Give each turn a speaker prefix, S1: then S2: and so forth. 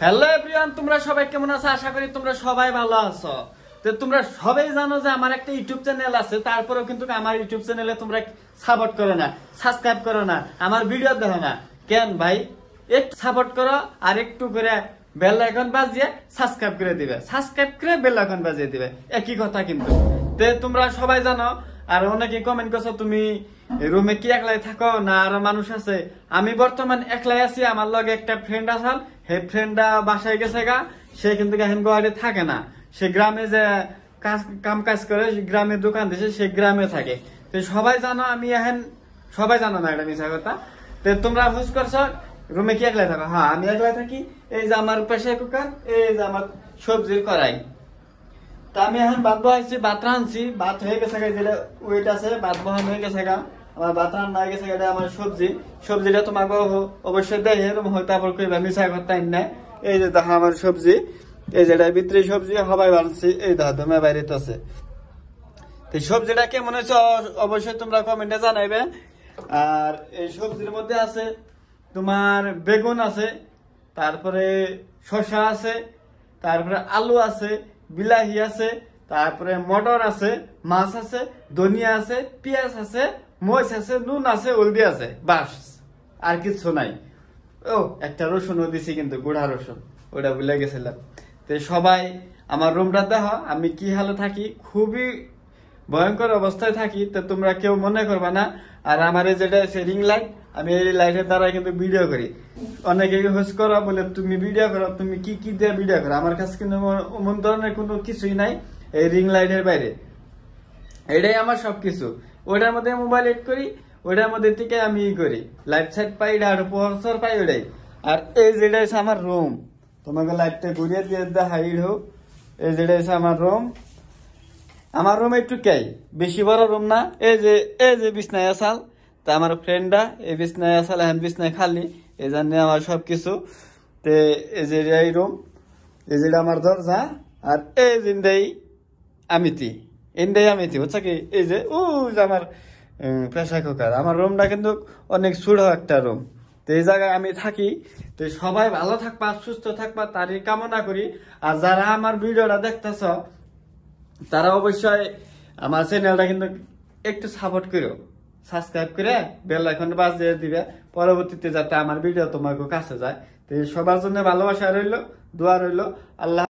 S1: Hello everyone, তোমরা সবাই কেমন আছো? আশা করি তোমরা সবাই ভালো আছো। তো তোমরা সবাই জানো যে আমার একটা ইউটিউব চ্যানেল আছে, তারপরেও কিন্তু আমার ইউটিউব চ্যানেলে তোমরা সাপোর্ট করো না, সাবস্ক্রাইব করো না, আমার ভিডিও দেখো না কেন ভাই? একটু সাপোর্ট করো আর একটু করে বেল আইকন বাজিয়ে সাবস্ক্রাইব করে দিবে, সাবস্ক্রাইব করে বেল আইকন বাজিয়ে দিবে, একই কথা কিন্তু। তো তোমরা সবাই জানো। আর অনেকে কমেন্ট করছো তুমি রুমে কি একলাই থাকো না আরো মানুষ আছে? আমি বর্তমান একলাই আছি, আমার লগে একটা ফ্রেন্ড আসাল, হে ফ্রেন্ডটা বাসায় গেছে গা, সে কিন্তু এখন গুয়াহাটি থাকে না, সে গ্রামে যে কাম কাজ করে, গ্রামে দোকান দিছে, সে গ্রামে থাকে। তো সবাই জানো আমি এখন, সবাই জানো না, এটা মিশা কথা। তো তোমরা হুজ করছো রুমে কি একলাই থাকো? হ্যাঁ, আমি একলাই থাকি। এই যে আমার প্রেসার কুকার, এই যে আমার সবজির কড়াই। তা আমি এখন ভাত বহাইছি, ভাত রাঁধছি, ভাত হয়ে গেছে গা, যেটা ওয়েট আছে, ভাত বহান হয়ে গেছে গা, আমার ভাত রান্না হয়ে গেছে, এটা আমার সবজি। সবজিটা তোমাকে অবশ্যই দেয় এরকম হয়তো আবার কইবা মিশা করতাম না। এই যে দেখো আমার সবজি, এই যেটা ভিতরে সবজি হবাই বানছি, এই দেখো তোমার বাইরে তো আছে। তো সবজিটা কেমন হয়েছে অবশ্যই তোমরা কমেন্টে জানাইবে। আর এই সবজির মধ্যে আছে তোমার বেগুন আছে, তারপরে শসা আছে, তারপরে আলু আছে, বিলাহি আছে, তারপরে মটর আছে, মাছ আছে, ধনিয়া আছে, পেঁয়াজ আছে, মরিচ আছে, নুন আছে, হলদি আছে, বাস আর কিছু নাই। ও একটা রসুনও দিছি, কিন্তু গুড়া রসুন, ওটা ভুলে গেছিলাম। তো সবাই আমার রুমটা দেখো আমি কি হালে থাকি, খুবই ভয়ঙ্কর অবস্থায় থাকি। তো তোমরা কেউ মনে করবা না। আর আমার এই যেটা রিং লাইট, আমি এই লাইটের দ্বারা কিন্তু ভিডিও করি। অনেকে হোস করো বলে তুমি ভিডিও করো, তুমি কি কি দিয়ে ভিডিও করো? আমার কাছে কিন্তু এমন ধরনের কোনো কিছুই নাই এই রিং লাইটের বাইরে। এটাই আমার সবকিছু। ওইটার মধ্যে মোবাইল এড করি, ওইটার মধ্যে থেকে আমি ই করি, লাইট সাইট পাই, আর প্রসেসর পাই, ওইটাই। আর এই যেটা হচ্ছে আমার রুম, তোমাকে লাইটটা ঘুরিয়ে দিয়ে দেখাই হোক। এই যেটা হচ্ছে আমার রুম। আমার রুম একটু কে বেশি বড় রুম না। এই যে বিছনায় আসাল, তা আমার ফ্রেন্ডরা এই বিছনায় আসাল, এখন বিছনায় খালি, এই জন্য আমার সবকিছু। তে এই যে এই রুম, এই যেটা আমার দরজা, আর এই যে আমিতি, ইন্দাই আমিতি হচ্ছে কি, এই যে ও যে আমার প্রেসার কুকার। আমার রুমটা কিন্তু অনেক ছোট একটা রুম। তো এই জায়গায় আমি থাকি। তো সবাই ভালো থাকবা, সুস্থ থাকবা, তারই কামনা করি। আর যারা আমার ভিডিওটা দেখতেছ তারা অবশ্যই আমার চ্যানেলটা কিন্তু একটু সাপোর্ট করো, সাবস্ক্রাইব করে বেল আইকন বাজিয়ে দিবে, পরবর্তীতে যাতে আমার ভিডিও তোমার কাছে যায়। তো সবার জন্য ভালোবাসা রইলো, দোয়া রইলো। আল্লাহ।